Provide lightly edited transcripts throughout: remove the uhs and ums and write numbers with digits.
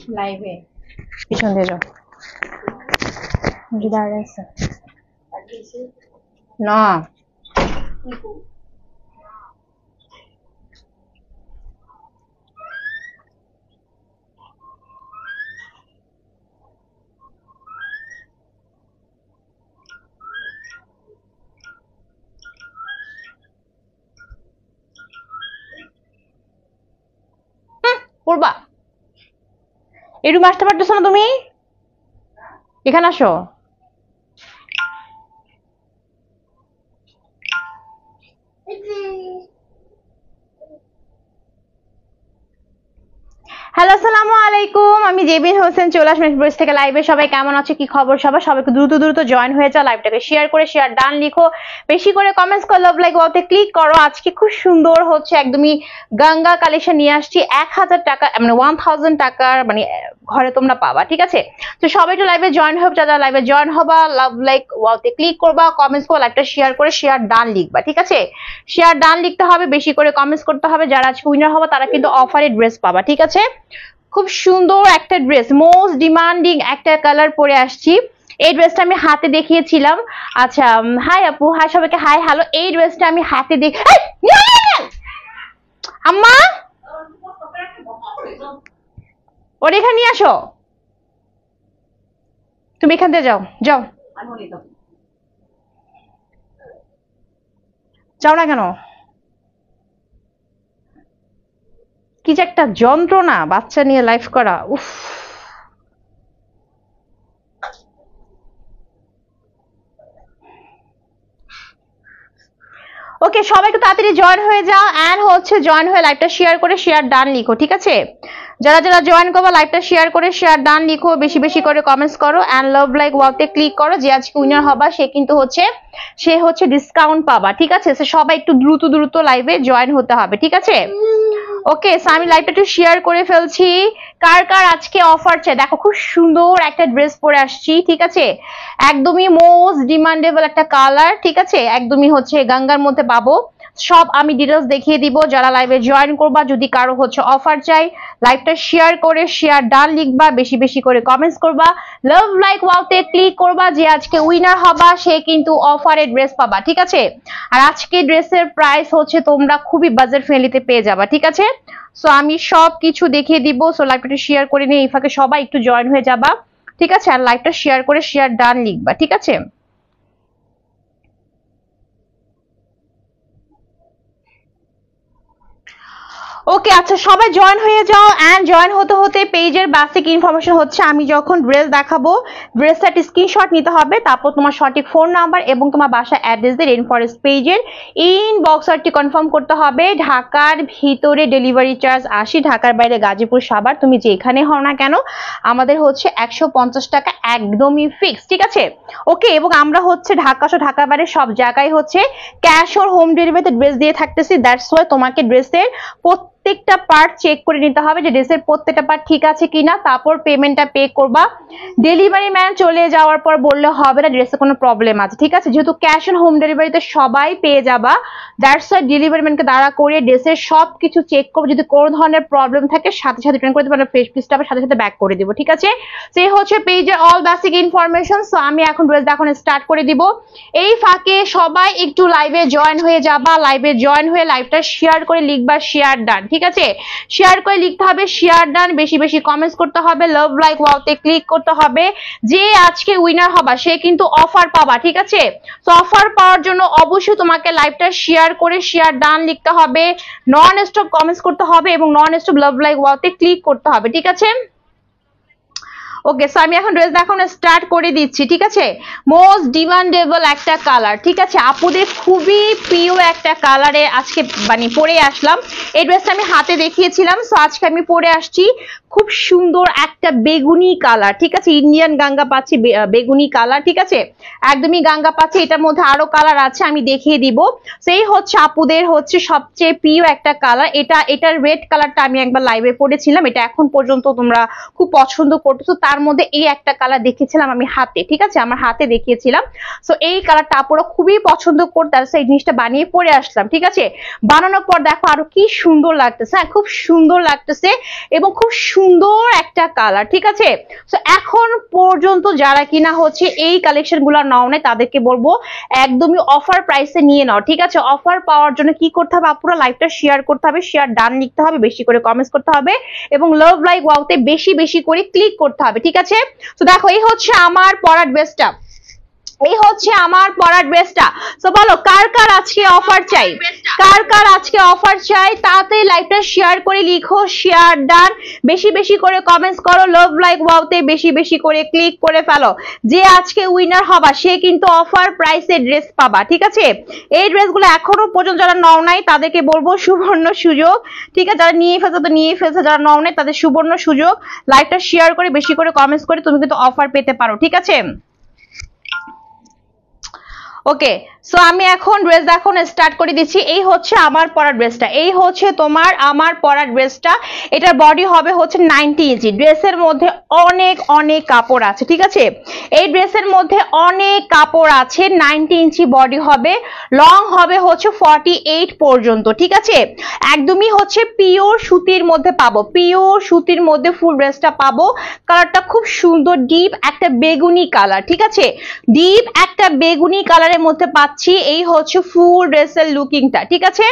লাইভে পিছন দিয়ে যাও দাঁড়িয়ে আছে না পড়বা এই রুমে আসতে পারতেছো না তুমি এখানে আসো হ্যালো আসসালামু আলাইকুম আমি জেবিন হোসেন চলে আসলাম ব্রিজ থেকে লাইভে সবাই কেমন আছো কি খবর সবাইকে দ্রুত জয়েন হয়ে যাও লাইভটাকে শেয়ার করে শেয়ার ডান লিখো বেশি করে কমেন্টস করো লাভ লাইক ওতে ক্লিক করো আজকে খুব সুন্দর হচ্ছে একদমই গঙ্গা কালেকশন নিয়ে আসছি 1000 টাকা মানে 1000 টাকার মানে ঘরে তোমরা পাবা ঠিক আছে তো সবাই একটু লাইভে জয়েন হবে যারা লাইভে জয়েন হবা লাভ লাইক ওতে ক্লিক করবা কমেন্টস করো লাইভটা শেয়ার করে শেয়ার ডান লিখবা ঠিক আছে শেয়ার ডান লিখতে হবে বেশি করে কমেন্টস করতে হবে যারা আজকে উইনার হবে তারা কিন্তু অফারে ড্রেস পাবা ঠিক আছে খুব সুন্দর একটা ড্রেস মোস্ট ডিমান্ডিং একটা কালার পরে আসছি এই ড্রেসটা আমি হাতে দেখিয়েছিলাম আচ্ছা হাই আপু হাই সবাইকে হাই হ্যালো এই ড্রেসটা আমি হাতে দেখি আম্মা ওর এখানে নিয়ে আসো তুমি এখান থেকে যাও যাও যাও না কেন কি যে একটা যন্ত্রণা বাচ্চা নিয়ে লাইভ করা উফ ওকে সবাই একটু তাড়াতাড়ি জয়েন হয়ে যাও এন্ড হচ্ছে জয়েন হয়ে লাইভটা শেয়ার করে শেয়ার ডান লিখো ঠিক আছে যারা জয়েন করবে লাইভটা শেয়ার করে শেয়ার ডান লিখো বেশি করে কমেন্টস করো এন্ড লাভ লাইক ওয়াওতে ক্লিক করো যে আজকে উইনার হবা সে হচ্ছে ডিসকাউন্ট পাবা ঠিক আছে সবাই একটু দ্রুত লাইভে জয়েন হতে হবে ঠিক আছে ওকে সো আমি লাইভটা একটু শেয়ার করে ফেলছি কার আজকে অফার চাই দেখো খুব সুন্দর একটা ড্রেস পরে আসছি ঠিক আছে একদমই মোস্ট ডিমান্ডেবল একটা কালার ঠিক আছে একদমই হচ্ছে গঙ্গার মধ্যে পাবো সব আমি ডিটেইলস দেখিয়ে দিব যারা লাইভে জয়েন করবা যদি কারো হচ্ছে অফার চাই লাইভটা শেয়ার করে শেয়ার ডান লিখবা বেশি করে কমেন্টস করবা লাভ লাইক ওয়াওতে ক্লিক করবা যে আজকে উইনার হবা সে কিন্তু অফারে ড্রেস পাবা ঠিক আছে আর আজকে ড্রেসের প্রাইস হচ্ছে তোমরা খুবই বাজেট ফ্রেন্ডলিতে পেয়ে যাবা ঠিক আছে সো আমি সব কিছু দেখিয়ে দিব সো লাইভটা শেয়ার করে নিয়ে এই ফাঁকে সবাই একটু জয়েন হয়ে যাবা ঠিক আছে আর লাইভটা শেয়ার করে শেয়ার ডান লিখবা ঠিক আছে ওকে আচ্ছা সবাই জয়েন হয়ে যাও এন্ড জয়েন হতে পেজের বেসিক ইনফরমেশন হচ্ছে আমি যখন ড্রেস দেখাবো ড্রেসটার স্ক্রিনশট নিতে হবে তারপর তোমার সঠিক ফোন নাম্বার এবং তোমার বাসা অ্যাড্রেস দিয়ে রেইন ফরেস্ট পেজের ইনবক্সটি কনফার্ম করতে হবে ঢাকার ভিতরে ডেলিভারি চার্জ 80 ঢাকার বাইরে গাজীপুর সাভার তুমি যেখানে হও না কেন আমাদের হচ্ছে 150 টাকা একদমই ফিক্স ঠিক আছে ওকে এবং আমরা হচ্ছে ঢাকা সহ ঢাকার বাইরে সব জায়গায় হচ্ছে ক্যাশ অর হোম ডেলিভারিতে ড্রেস দিয়ে থাকতেছি দ্যাটস ওয়াই তোমাকে ড্রেসের প্রত্যেকটা পার্ট চেক করে নিতে হবে যে ড্রেসের প্রত্যেকটা পার্ট ঠিক আছে কিনা তারপর পেমেন্টটা পে করবা ডেলিভারি ম্যান চলে যাওয়ার পর বললে হবে না ড্রেসে কোনো প্রবলেম আছে ঠিক আছে যেহেতু ক্যাশ অন হোম ডেলিভারিতে সবাই পেয়ে যাবা দ্যাটস ওয়াই ডেলিভারি ম্যানকে দাঁড়া করিয়ে ড্রেসের সবকিছু চেক করবো যদি কোনো ধরনের প্রবলেম থাকে সাথে রিটার্ন করে দেবো ফ্রেশ পিসটা সাথে ব্যাক করে দিব ঠিক আছে সেই হচ্ছে পেজের অল বেসিক ইনফরমেশন সো আমি এখন ড্রেস দেখানো স্টার্ট করে দিব এই ফাঁকে সবাই একটু লাইভে জয়েন হয়ে যাবা লাইভে জয়েন হয়ে লাইভটা শেয়ার করে লিখবা শেয়ার ডান ঠিক আছে শেয়ার করে লিখতে হবে শেয়ার ডান বেশি কমেন্টস করতে হবে লাভ লাইক ওয়াওতে ক্লিক করতে হবে যে আজকে উইনার হবা সে কিন্তু অফার পাবা ঠিক আছে সো অফার পাওয়ার জন্য অবশ্যই তোমাকে লাইভটা শেয়ার করে শেয়ার ডান লিখতে হবে নন স্টপ কমেন্টস করতে হবে এবং নন স্টপ লাভ লাইক ওয়াওতে ক্লিক করতে হবে ঠিক আছে ওকে সো আমি এখন ড্রেস দেখানো স্টার্ট করে দিচ্ছি ঠিক আছে মোস্ট ডিমান্ডেবল একটা কালার ঠিক আছে আপুদের খুবই প্রিয় একটা কালারে আজকে মানে পরে আসলাম এই ড্রেসটা আমি হাতে দেখিয়েছিলাম সো আজকে আমি পরে আসছি খুব সুন্দর একটা বেগুনি কালার ঠিক আছে ইন্ডিয়ান গঙ্গা পাচ্ছি বেগুনি কালার ঠিক আছে একদমই গঙ্গা পাচ্ছি এটার মধ্যে আরো কালার আছে আমি দেখিয়ে দিব সেই হচ্ছে আপুদের হচ্ছে সবচেয়ে প্রিয় একটা কালার এটার রেড কালারটা আমি একবার লাইভে পড়েছিলাম এটা এখন পর্যন্ত তোমরা খুব পছন্দ করতেছো তার মধ্যে এই একটা কালার দেখেছিলাম আমি হাতে ঠিক আছে আমার হাতে দেখিয়েছিলাম সো এই কালারটা আপুরা খুবই পছন্দ করতে আর সেই জিনিসটা বানিয়ে পরে আসলাম ঠিক আছে বানানোর পর দেখো আরো কি সুন্দর লাগতেছে খুব সুন্দর লাগতেছে এবং খুব সুন্দর একটা কালার, ঠিক আছে। তো এখন পর্যন্ত যারা কিনা হচ্ছে এই কালেকশন গুলো নাও নাই তাদেরকে বলবো একদমই অফার প্রাইসে নিয়ে নাও, ঠিক আছে। অফার পাওয়ার জন্য কি করতে হবে, আপুরা লাইভটা শেয়ার করতে হবে, শেয়ার ডান লিখতে হবে, বেশি করে কমেন্টস করতে হবে এবং লাভ লাইক ওয়াওতে বেশি বেশি করে ক্লিক করতে হবে, ঠিক আছে। তো দেখো এই হচ্ছে আমার পরা ড্রেসটা, এই হচ্ছে আমার পরা ড্রেসটা। তো বলো কার কার আজকে অফার চাই, কার কার আজকে অফার চাই, তাতে লাইভটা শেয়ার করে লিখো, শেয়ার ডান, বেশি বেশি করে কমেন্টস করো, লাভ লাইক ওয়াওতে বেশি বেশি করে ক্লিক করে ফেলো। যে আজকে উইনার হবা সে কিন্তু অফার প্রাইসে ড্রেস পাবা, ঠিক আছে। এই ড্রেসগুলো এখনো পর্যন্ত যারা নাও নাই তাদেরকে বলবো সুবর্ণ সুযোগ, ঠিক আছে। যারা নিয়ে ফেলছে তো নিয়ে ফেলছে, যারা নাও নাই তাদের সুবর্ণ সুযোগ, লাইভটা শেয়ার করে বেশি করে কমেন্টস করে তুমি কিন্তু অফার পেতে পারো, ঠিক আছে। ওকে, সো আমি এখন ড্রেস এখন স্টার্ট করে দিচ্ছি। এই হচ্ছে আমার পরা ড্রেসটা, এই হচ্ছে তোমার আমার পরা ড্রেসটা। এটার বডি হবে হচ্ছে 90 ইঞ্চি। ড্রেসের মধ্যে অনেক অনেক কাপড় আছে, ঠিক আছে। এই ড্রেসের মধ্যে অনেক কাপড় আছে। 90 ইঞ্চি বডি হবে, লং হবে হচ্ছে 48 পর্যন্ত, ঠিক আছে। একদমই হচ্ছে পিওর সুতির মধ্যে পাবো, পিওর সুতির মধ্যে ফুল ড্রেসটা পাবো। কালারটা খুব সুন্দর, ডিপ একটা বেগুনি কালার, ঠিক আছে। ডিপ একটা বেগুনি কালারের মধ্যে এই হচ্ছে ফুল ড্রেসের লুকিংটা, ঠিক আছে।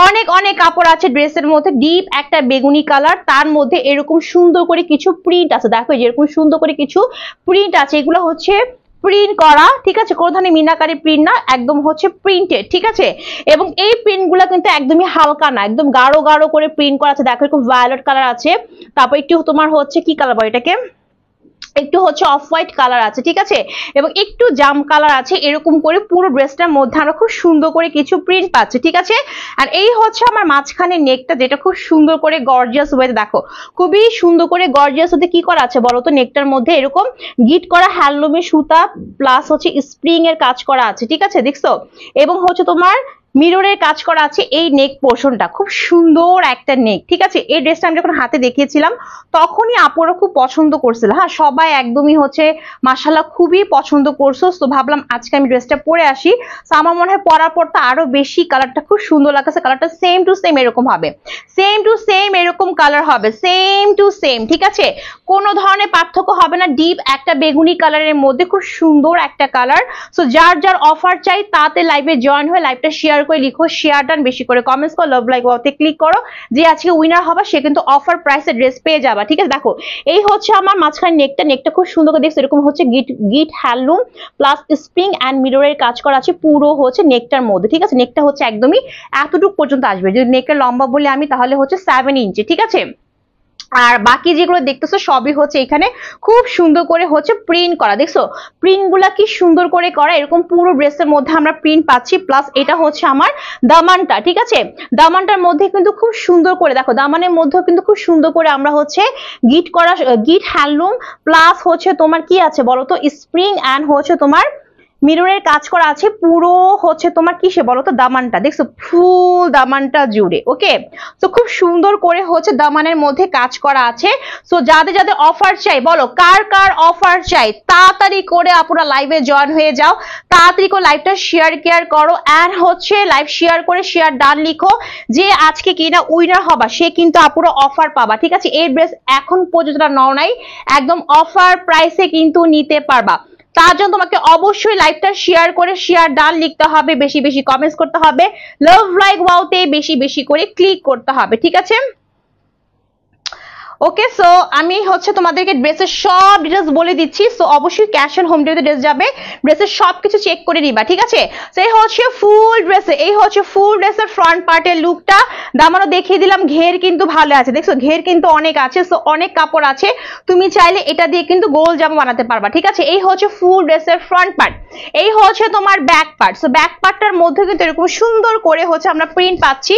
অনেক অনেক কাপড় আছে ড্রেসের মধ্যে, ডিপ একটা বেগুনি কালার, তার মধ্যে এরকম সুন্দর করে কিছু প্রিন্ট আছে। দেখো যেরকম সুন্দর করে কিছু প্রিন্ট আছে, এগুলো হচ্ছে প্রিন্ট করা, ঠিক আছে। কোনো ধরনের মিনাকারি প্রিন্ট না, একদম হচ্ছে প্রিন্টেড, ঠিক আছে। এবং এই প্রিন্ট গুলা কিন্তু একদমই হালকা না, একদম গাঢ় গাঢ় করে প্রিন্ট করা আছে। দেখো এরকম ভায়োলেট কালার আছে, তারপর একটু তোমার হচ্ছে কি কালার বলে এটাকে, একটু হচ্ছে অফ হোয়াইট কালার আছে, ঠিক আছে। এবং একটু জাম কালার আছে। এরকম করে পুরো ড্রেসটার মধ্যে আমরা খুব সুন্দর করে কিছু প্রিন্ট পাচ্ছি, ঠিক আছে। আর এই হচ্ছে আমার মাঝখানে নেকটা, যেটা খুব সুন্দর করে গর্জিয়াস ওয়েতে, দেখো খুবই সুন্দর করে গর্জিয়াস ওয়েতে কি করা আছে বলো তো, নেকটার মধ্যে এরকম গিট করা হ্যান্ডলুমের সুতা প্লাস হচ্ছে স্প্রিং এর কাজ করা আছে, ঠিক আছে, দেখছো। এবং হচ্ছে তোমার মিররের কাজ করা আছে এই নেক পোর্শনটা, খুব সুন্দর একটা নেক, ঠিক আছে। এই ড্রেসটা আমি যখন হাতে দেখিয়েছিলাম তখনই আপুরা খুব পছন্দ করছিল, হ্যাঁ সবাই একদমই হচ্ছে মাশাআল্লাহ খুবই পছন্দ করছো। তো ভাবলাম আজকে আমি ড্রেসটা পরে আসি। তো আমার মনে হয় পরার পর তো আরো বেশি কালারটা খুব সুন্দর লাগছে। কালারটা সেম টু সেম এরকম হবে, সেম টু সেম এরকম কালার হবে, সেম টু সেম, ঠিক আছে। কোনো ধরনের পার্থক্য হবে না। ডিপ একটা বেগুনি কালারের মধ্যে খুব সুন্দর একটা কালার। সো যার যার অফার চাই তাতে লাইভে জয়েন হয়ে লাইভটা শেয়ার করে লিখো, শেয়ার ডান, বেশি করে কমেন্টস করো, লাভ লাইক ওয়াওতে ক্লিক করো। যে আজকে উইনার হবে সে কিন্তু অফার প্রাইসে ড্রেস পেয়ে যাবে, ঠিক আছে। দেখো এই হচ্ছে আমার মাঝখানে নেকটা, নেকটা খুব সুন্দর করে দেখছো এরকম হচ্ছে গিট হ্যান্ডলুম প্লাস স্প্রিং এন্ড মিররের কাজ করা আছে পুরো হচ্ছে নেকটার মধ্যে, ঠিক আছে। নেকটা হচ্ছে একদমই এতটুকু পর্যন্ত আসবে। যদি নেকটা লম্বা বলি আমি তাহলে হচ্ছে 7 ইঞ্চি, ঠিক আছে। আর বাকি যেগুলো দেখতেছো সবই হচ্ছে এখানে খুব সুন্দর করে হচ্ছে প্রিন্ট করা, দেখছো প্রিন্ট গুলা কি সুন্দর করে করা। এরকম পুরো ড্রেসের মধ্যে আমরা প্রিন্ট পাচ্ছি। প্লাস এটা হচ্ছে আমার দামানটা, ঠিক আছে। দামানটার মধ্যে কিন্তু খুব সুন্দর করে দেখো, দামানের মধ্যেও কিন্তু খুব সুন্দর করে আমরা হচ্ছে গিট করা, গিট হ্যান্ডলুম প্লাস হচ্ছে তোমার কি আছে বলতো স্প্রিং এন্ড হচ্ছে তোমার মিররের কাজ করা আছে পুরো হচ্ছে তোমার কিসে বলতো দামানটা, দেখছো ফুল দামানটা জুড়ে। ওকে, তো খুব সুন্দর করে হচ্ছে দামানের মধ্যে কাজ করা আছে। সো যাদের যাদের অফার চাই বলো কার কার অফার চাই, তাড়াতাড়ি করে আপনারা লাইভে জয়েন হয়ে যাও, তাড়াতাড়ি করে লাইভটা শেয়ার করো এন্ড হচ্ছে লাইভ শেয়ার করে শেয়ার ডান লিখো। যে আজকে কিনা উইনার হবা সে কিন্তু আপুরা অফার পাবা, ঠিক আছে। এই ড্রেস এখন পর্যন্ত নাও নাই, একদম অফার প্রাইসে কিন্তু নিতে পারবা। তার জন্য তোমাকে অবশ্যই লাইভটা শেয়ার করে শেয়ার ডান লিখতে হবে, বেশি বেশি কমেন্টস করতে হবে, লাভ লাইক ওয়াওতে বেশি বেশি করে ক্লিক করতে হবে, ঠিক আছে। ওকে, সো আমি হচ্ছে তোমাদেরকে ড্রেসের সব ডিটেলস বলে দিচ্ছি। সো অবশ্যই ক্যাশ অন হোম ডেলিভারিতে ড্রেস যাবে, ড্রেসের সবকিছু চেক করে নিবা, ঠিক আছে। সো এই হচ্ছে ফুল ড্রেস, এই হচ্ছে ফুল ড্রেসের ফ্রন্ট পার্টের লুকটা। দামানও দেখিয়ে দিলাম, ঘের কিন্তু ভালো আছে, দেখছো ঘের কিন্তু অনেক আছে। সো অনেক কাপড় আছে, তুমি চাইলে এটা দিয়ে কিন্তু গোল জামা বানাতে পারবা, ঠিক আছে। এই হচ্ছে ফুল ড্রেসের ফ্রন্ট পার্ট, এই হচ্ছে তোমার ব্যাক পার্ট। সো ব্যাক পার্টটার মধ্যে কিন্তু এরকম সুন্দর করে হচ্ছে আমরা প্রিন্ট পাচ্ছি,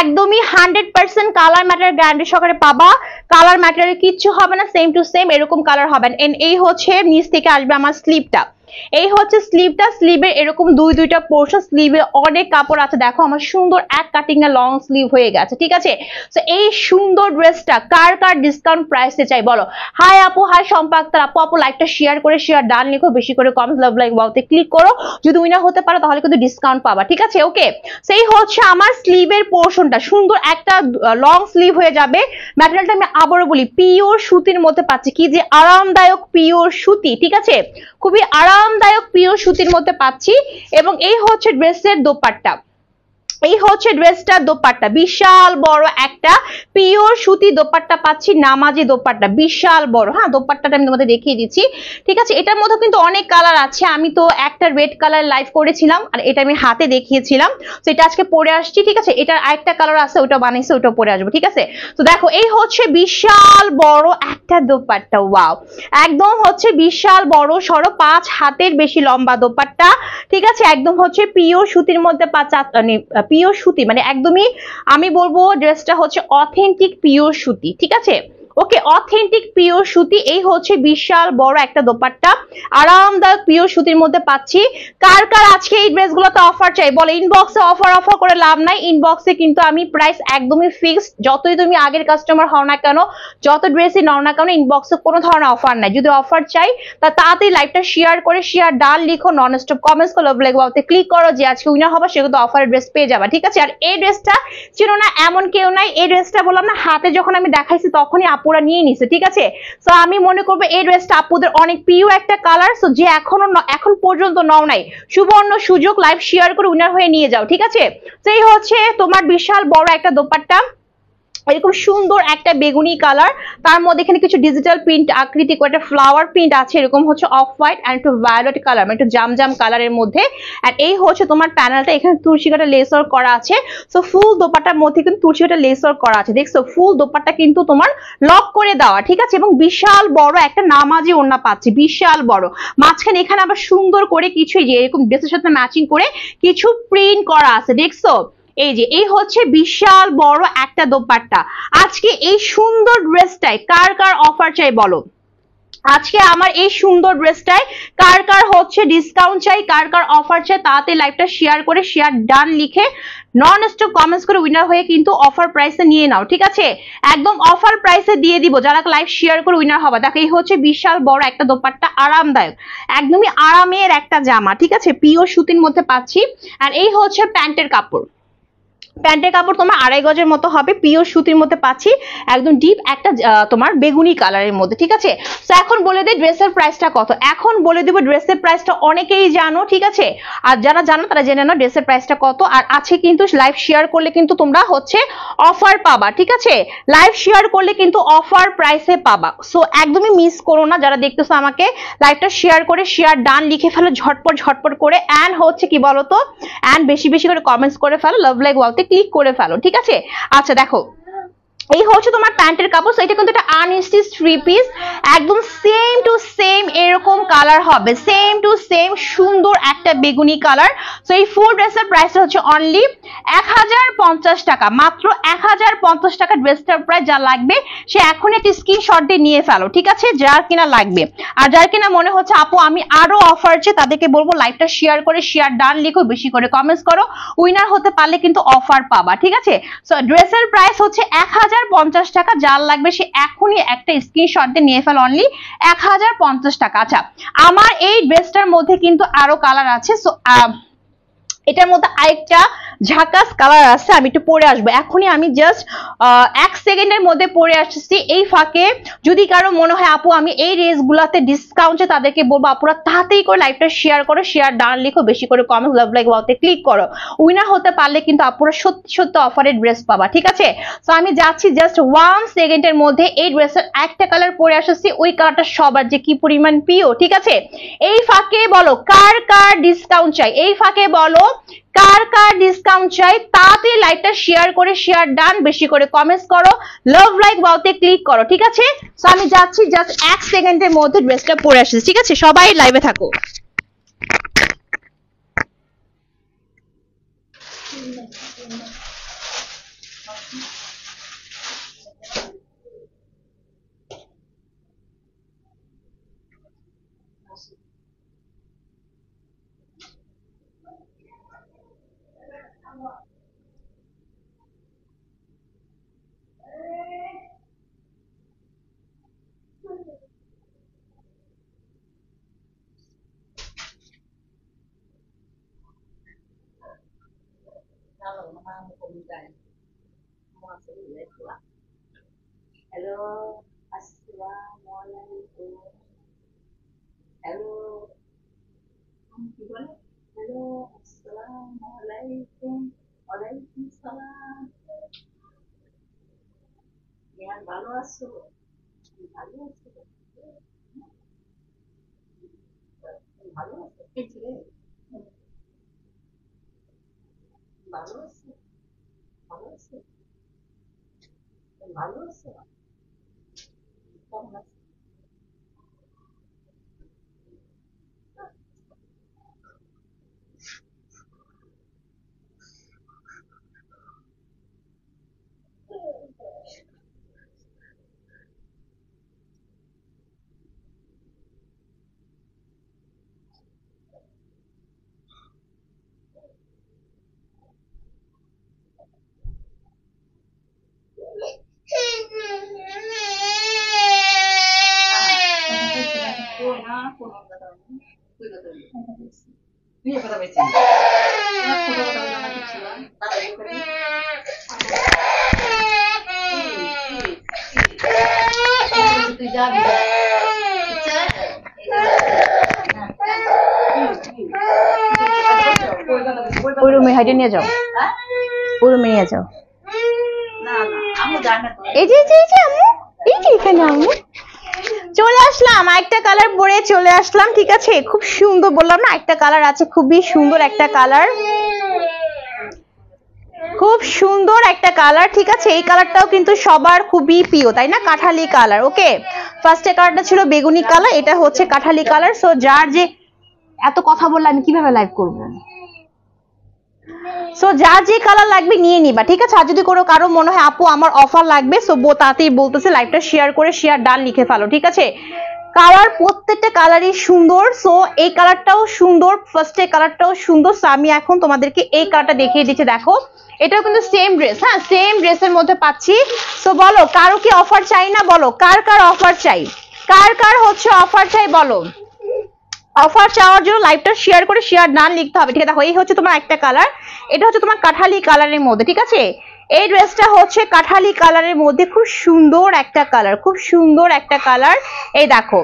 একদমই 100% কালার ম্যাটার গ্যারান্টি সহকারে পাবা। কালার ম্যাটেরিয়াল কিচ্ছু হবে না, সেম টু সেম এরকম কালার হবে। এন্ড এই হচ্ছে নিচ থেকে আসবে আমার স্লিপটা, এই হচ্ছে স্লিভটা, স্লিভের এরকম দুইটা পোর্শন, স্লিভে অনেক কাপড় আছে। দেখো আমার সুন্দর এক কাটিং এ লং স্লিভ হয়ে গেছে, ঠিক আছে। তো এই সুন্দর ড্রেসটা কার কার ডিসকাউন্ট প্রাইসে চাই বলো? হাই আপু, হাই শম্পা আক্তার আপু, আপু লাইভটা শেয়ার করে শেয়ার ডান লিখো, বেশি করে কমেন্ট লাভ লাইক ওয়াওতে ক্লিক করো। যদি উইনার হতে পারো তাহলে কিন্তু ডিসকাউন্ট পাবা, ঠিক আছে। ওকে, সেই হচ্ছে আমার স্লিভের পোর্শনটা সুন্দর একটা লং স্লিভ হয়ে যাবে। ম্যাটেরিয়ালটা আমি আবারও বলি পিওর সুতির মধ্যে পাচ্ছি, কি যে আরামদায়ক পিওর সুতি, ঠিক আছে, খুবই আরামদায়ক পিওর সুতির মধ্যে পাচ্ছি। এবং এই হচ্ছে ড্রেসের দোপাট্টা, এই হচ্ছে ড্রেসটার দোপাট্টা, বিশাল বড় একটা পিওর সুতি দোপাট্টা পাচ্ছি, নামাজি দোপাট্টা, বিশাল বড়। হ্যাঁ, দোপাট্টাটা আমি তোমাদের দেখিয়ে দিচ্ছি, ঠিক আছে। এটার মধ্যে কিন্তু অনেক কালার আছে, আমি তো একটা রেড কালার লাইভ করেছিলাম আর এটা আমি হাতে দেখিয়েছিলাম, তো এটা আজকে পরে আসছি, ঠিক আছে। এটার আরেকটা কালার আছে, ওটা বানিয়েছে, ওটা পরে আসবো, ঠিক আছে। তো দেখো এই হচ্ছে বিশাল বড় একটা দোপাট্টা, ওয়াও, একদম হচ্ছে বিশাল বড় সড়ো 5 হাতের বেশি লম্বা দোপাট্টা, ঠিক আছে। একদম হচ্ছে পিওর সুতির মধ্যে পিওর সুতি, মানে একদমই আমি বলবো ড্রেসটা হচ্ছে অথেন্টিক পিওর সুতি, ঠিক আছে। ওকে, অথেন্টিক পিওর সুতি। এই হচ্ছে বিশাল বড় একটা দোপাট্টা, আরামদায়ক পিওর সুতির মধ্যে পাচ্ছি। কার কার আজকে এই ড্রেসগুলোতে অফার চাই বলে? ইনবক্সে অফার করে লাভ নাই, ইনবক্সে কিন্তু আমি প্রাইস একদমই ফিক্সড, যতই তুমি আগের কাস্টমার হও না কেন, যত ড্রেসই নাও না কেন, ইনবক্সে কোনো ধরনের অফার নাই। যদি অফার চাই তা তাড়াতাড়ি লাইভটা শেয়ার করে শেয়ার ডাল লিখো, নন স্টপ কমেন্টস করো, লাভ লাইক ওয়াওতে ক্লিক করো, যে আজকে উইনার হবে সে কিন্তু অফারের ড্রেস পেয়ে যাবে, ঠিক আছে। আর এই ড্রেসটা ছিল না এমন কেউ নাই, এই ড্রেসটা বললাম না হাতে যখন আমি দেখাইছি তখনই আপুরা নিয়ে নিছে, ঠিক আছে। সো আমি মনে করবো এই ড্রেসটা আপুদের অনেক প্রিয় একটা কালার, সো যে এখন পর্যন্ত নাও নাই, সুবর্ণ সুযোগ, লাইভ শেয়ার করে উইনার হয়ে নিয়ে যাও, ঠিক আছে। সেই হচ্ছে তোমার বিশাল বড় একটা দোপাট্টা, এরকম সুন্দর একটা বেগুনি কালার, তার মধ্যে এখানে কিছু ডিজিটাল প্রিন্ট আকৃতি করে একটা ফ্লাওয়ার প্রিন্ট আছে, এরকম হচ্ছে অফ হোয়াইট এন্ড একটু ভায়োলেট কালার, একটু জাম কালারের মধ্যে। আর এই হচ্ছে তোমার প্যানেলটা, এখানে তুলসী কাটা লেস ওয়ার্ক করা আছে। সো ফুল দোপাট্টার মধ্যে কিন্তু তুলসী কাটা লেস ওয়ার্ক করা আছে, দেখছো ফুল দোপাট্টা কিন্তু তোমার লক করে দেওয়া, ঠিক আছে। এবং বিশাল বড় একটা নামাজি ওড়না পাচ্ছি, বিশাল বড়, মাঝখানে এখানে আবার সুন্দর করে কিছু যে এরকম ড্রেসের সাথে ম্যাচিং করে কিছু প্রিন্ট করা আছে, দেখছো। এই যে এই হচ্ছে বিশাল বড় একটা দোপাট্টা। আজকে এই সুন্দর ড্রেসটায় কার কার অফার চাই বলো? আজকে আমার এই সুন্দর ড্রেসটায় কার কার হচ্ছে ডিসকাউন্ট চাই, কার কার অফার চাই, তাতে লাইভটা শেয়ার করে শেয়ার ডান লিখে নন স্টপ কমেন্টস করে উইনার হয়ে কিন্তু অফার প্রাইসে নিয়ে নাও, ঠিক আছে। একদম অফার প্রাইসে দিয়ে দিব যারা লাইভ শেয়ার করে উইনার হবে। দেখো এই হচ্ছে বিশাল বড় একটা দোপাট্টা, আরামদায়ক, একদমই আরামের একটা জামা, ঠিক আছে, পিওর সুতির মধ্যে পাচ্ছি। আর এই হচ্ছে প্যান্টের কাপড়, প্যান্টের কাপড় তোমার 2.5 গজের মতো হবে, পিওর সুতির মধ্যে পাচ্ছি, একদম ডিপ একটা তোমার বেগুনি কালারের মধ্যে, ঠিক আছে। তো এখন বলে দিই ড্রেসের প্রাইসটা কত। এখন বলে দিব ড্রেসের প্রাইসটা অনেকেই জানো, ঠিক আছে, আর যারা জানো তারা জেনে নাও ড্রেসের প্রাইসটা কত। আর আছে কিন্তু লাইভ শেয়ার করলে কিন্তু তোমরা হচ্ছে অফার পাবা, ঠিক আছে, লাইভ শেয়ার করলে কিন্তু অফার প্রাইসে পাবা। সো একদমই মিস করো না, যারা দেখতেছো আমাকে লাইভটা শেয়ার করে শেয়ার ডান লিখে ফেলো ঝটপট করে, এন্ড হচ্ছে কি বলতো, এন্ড বেশি করে কমেন্টস করে ফেলো, লাভ লাইক ওয়াওতে ক্লিক করে ফেলো, ঠিক আছে। আচ্ছা দেখো এই হচ্ছে তোমার প্যান্টের কাপড়, এটা কিন্তু একটা আনস্টিচ 3 পিস, একদম সেম টু সেম এরকম কালার হবে, সেম টু সেম সুন্দর একটা বেগুনি কালার। সো এই ফুল ড্রেসের প্রাইসটা হচ্ছে অনলি 1050 টাকা, মাত্র 1050 টাকা ড্রেসটার প্রাইস। যা লাগবে সে এখনই একটা স্ক্রিনশট দিয়ে নিয়ে ফেলো, ঠিক আছে, যার কিনা লাগবে। আর যার কিনা মনে হচ্ছে আপু আমি আরো অফার চাই, তাদেরকে বলবো লাইভটা শেয়ার করে শেয়ার ডান লিখো, বেশি করে কমেন্টস করো, উইনার হতে পারলে কিন্তু অফার পাবা, ঠিক আছে। সো ড্রেসের প্রাইস হচ্ছে 1050 টাকা, যার লাগবে সে এখনই একটা স্ক্রিনশট দিয়ে নিয়ে ফেল, অনলি 1050 টাকা। আচ্ছা আমার এই ড্রেসটার মধ্যে কিন্তু আরো কালার আছে, সো এটার মধ্যে আরেকটা ঝাকাস কালার আছে, আমি একটু পরে আসবো এখনই, আমি জাস্ট 1 সেকেন্ডের মধ্যে পরে আসছি। এই ফাঁকে যদি কারো মনে হয় আপু আমি এই ড্রেস গুলাতে ডিসকাউন্টে, তাদেরকে বলবো আপুরা তাড়াতাড়ি করে লাইভটা শেয়ার করো, শেয়ার ডান লিখো, বেশি করে কমেন্ট লাভ লাইক ওয়াওতে ক্লিক করো, উইনার হতে পারলে কিন্তু আপুরা সত্যি অফারের ড্রেস পাবা, ঠিক আছে। সো আমি যাচ্ছি জাস্ট 1 সেকেন্ডের মধ্যে, এই ড্রেসের একটা কালার পরে আসছি, ওই কালারটা সবার যে কি পরিমাণ প্রিয়, ঠিক আছে। এই ফাঁকে বলো কার কার ডিসকাউন্ট চাই, এই ফাঁকে বলো কার কার ডিসকাউন্ট চাই, তাতে লাইভটা শেয়ার করে শেয়ার ডান, বেশি করে কমেন্টস করো, লাভ লাইক ওয়াওতে ক্লিক করো, ঠিক আছে। সো আমি যাচ্ছি জাস্ট 1 সেকেন্ডের মধ্যে ড্রেসটা পরে আসছি, ঠিক আছে, সবাই লাইভে থাকো। হ্যালো, আসসালামু আলাইকুম। হ্যালো, কি বলে? হ্যালো, আসসালামু আলাইকুম। ওয়ালাইকুম সালাম। নেহার ভালো আছো? ভালো আছো? ভালো আছো? এই ছেলে, ভালো আছো? ভালো আছো? ভালো আছো? কেমন আছো? তুই যাবি ওই রুমে হাইটে নিয়ে যাও, ওই রুমে নিয়ে যাও। না না আমি জানি না। এই যে আম্মু, এই যে এখানে আম্মু চলে আসলাম, একটা কালার পরে চলে আসলাম। ঠিক আছে, খুব সুন্দর বললাম না, একটা কালার আছে, খুবই সুন্দর একটা কালার, খুব সুন্দর একটা কালার। ঠিক আছে, এই কালারটাও কিন্তু সবার খুবই প্রিয়, তাই না? কাঠালি কালার। ওকে, ফার্স্টে কালারটা ছিল বেগুনি কালার, এটা হচ্ছে কাঠালি কালার। সো যার যে এত কথা বললে আমি কিভাবে লাইভ করবো? সো যার যে কালার লাগবে নিয়ে নিবা, ঠিক আছে? আর যদি কোনো কারো মনে হয় আপু আমার অফার লাগবে, সো তাতেই বলতেছে লাইভটা শেয়ার করে শেয়ার ডান লিখে ফেলো। ঠিক আছে, কালার প্রত্যেকটা কালারই সুন্দর। সো এই কালারটাও সুন্দর, ফার্স্টে কালারটাও সুন্দর। সো আমি এখন তোমাদেরকে এই কালারটা দেখিয়ে দিচ্ছি। দেখো, এটাও কিন্তু সেম ড্রেস, হ্যাঁ সেম ড্রেসের মধ্যে পাচ্ছি। সো বলো কারো কি অফার চাই না? বলো কার কার অফার চাই, কার কার হচ্ছে অফার চাই বলো। অফার চাওয়ার জন্য লাইভটা শেয়ার করে শেয়ার ডান লিখতে হবে। ঠিক আছে, দেখো এই হচ্ছে তোমার একটা কালার, এটা হচ্ছে তোমার কাঠালি কালারের মধ্যে। ঠিক আছে, এই ড্রেসটা হচ্ছে কাঠালি কালারের মধ্যে, খুব সুন্দর একটা কালার, খুব সুন্দর একটা কালার। এই দেখো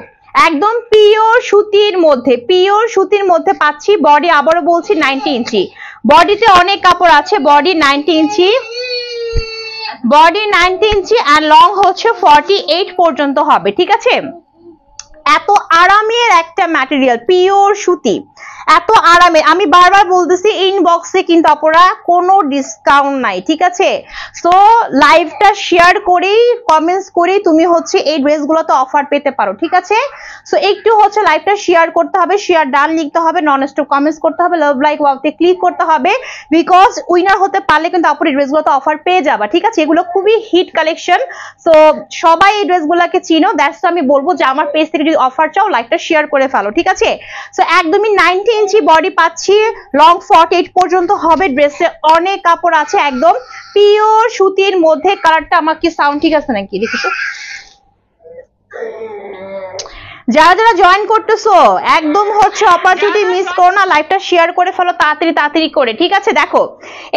একদম পিওর সুতির মধ্যে, পিওর সুতির মধ্যে পাচ্ছি। বডি আবারও বলছি 90 ইঞ্চি, বডিতে অনেক কাপড় আছে। বডি 90 ইঞ্চি, বডি 90 ইঞ্চি আর লং হচ্ছে 48 পর্যন্ত হবে। ঠিক আছে, এত আরামের একটা ম্যাটেরিয়াল, পিওর সুতি, এত আরামের। আমি বারবার বলতেছি ইনবক্সে কিন্তু আপনারা কোনো ডিসকাউন্ট নাই। ঠিক আছে, সো লাইভটা শেয়ার করেই কমেন্টস করেই তুমি হচ্ছে এই ড্রেসগুলোতে অফার পেতে পারো। ঠিক আছে, সো একটু হচ্ছে লাইভটা শেয়ার করতে হবে, শেয়ার ডান লিখতে হবে, নন স্টপ কমেন্টস করতে হবে, লাভ লাইক ওয়াওতে ক্লিক করতে হবে, বিকজ উইনার হতে পারলে কিন্তু আপনি এই ড্রেসগুলোতে অফার পেয়ে যাবা। ঠিক আছে, এগুলো খুবই হিট কালেকশন, সো সবাই এই ড্রেসগুলোকে চিনো। দ্যাটস আমি বলবো যে আমার পেজ থেকে যদি অফার চাও লাইভটা শেয়ার করে ফেলো। ঠিক আছে, সো একদমই 90 ইঞ্চি বডি পাচ্ছি, লং 48 পর্যন্ত হবে। ড্রেসে অনেক কাপড় আছে, একদম পিওর সুতির মধ্যে। কালারটা আমার কি সাউন্ড ঠিক আছে নাকি দেখি তো? যারা যারা জয়েন করতেছো একদম হচ্ছে অপরচুনিটি মিস করো না, লাইভটা শেয়ার করে ফেলো তাড়াতাড়ি তাড়াতাড়ি করে। ঠিক আছে, দেখো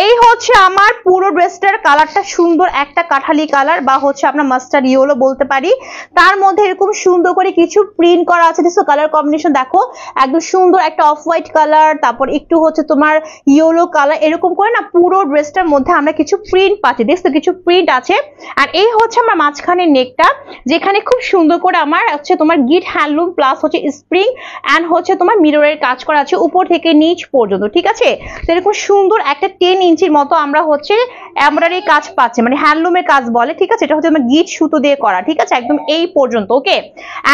এই হচ্ছে আমার পুরো ড্রেসটার কালারটা, সুন্দর একটা কাঠালি কালার বা হচ্ছে আমরা মাস্টার্ড ইয়েলো বলতে পারি। তার মধ্যে এরকম সুন্দর করে কিছু প্রিন্ট করা আছে। দেখো কালার কম্বিনেশন দেখো, একদম সুন্দর একটা অফ হোয়াইট কালার, তারপর একটু হচ্ছে তোমার ইয়েলো কালার, এরকম করে না পুরো ড্রেসটার মধ্যে আমরা কিছু প্রিন্ট পাচ্ছি। দেখছো কিছু প্রিন্ট আছে। আর এই হচ্ছে আমার মাঝখানের নেকটা, যেখানে খুব সুন্দর করে আমার হচ্ছে তোমার গিট হ্যান্ডলুম প্লাস হচ্ছে স্প্রিং এন্ড হচ্ছে তোমার মিররের কাজ করা আছে উপর থেকে নিচ পর্যন্ত। ঠিক আছে, তো এরকম সুন্দর একটা 10 ইঞ্চির মতো আমরা হচ্ছে এমব্রয়ডারি কাজ পাচ্ছি, মানে হ্যান্ডলুমের কাজ বলে। ঠিক আছে, এটা হচ্ছে তোমার গিট সুতো দিয়ে করা। ঠিক আছে, একদম এই পর্যন্ত। ওকে,